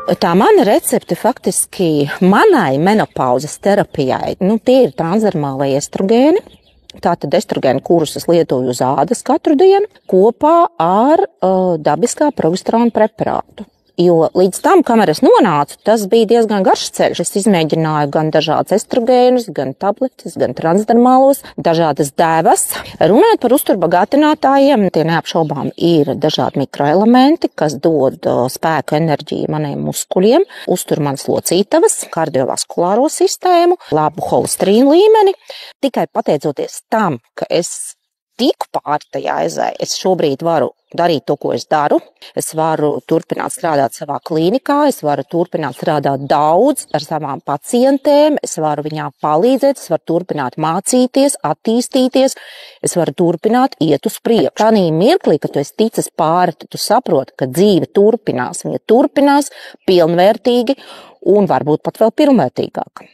Tā mana recepte faktiski manai menopauzes terapijai, tie ir transdermālai estrogēni. Tātad estrogēni, kurus es lietoju uz ādas katru dienu, kopā ar dabiskā progesterona preparātu. Jo līdz tam, kamēr es nonācu, tas bija diezgan garš ceļš. Es izmēģināju gan dažādas estrogēnus, gan tabletes, gan transdermālos, dažādas dēvas. Runājot par uzturbagātinātājiem, tie neapšaubām ir dažādi mikroelementi, kas dod spēku, enerģiju maniem muskuļiem, uztur manas locītavas, kardiovaskulāro sistēmu, labu holesterīnu līmeni. Tikai pateicoties tam, ka es tiku pāri tajā aizai, es šobrīd varu darīt to, ko es daru. Es varu turpināt strādāt savā klīnikā, es varu turpināt strādāt daudz ar savām pacientēm, es varu viņām palīdzēt, es varu turpināt mācīties, attīstīties, es varu turpināt iet uz priekšu. Tādā mirklī, kad tu esi ticis pāri, tad tu saproti, ka dzīve turpinās, viņa turpinās pilnvērtīgi un varbūt pat vēl pilnvērtīgāk.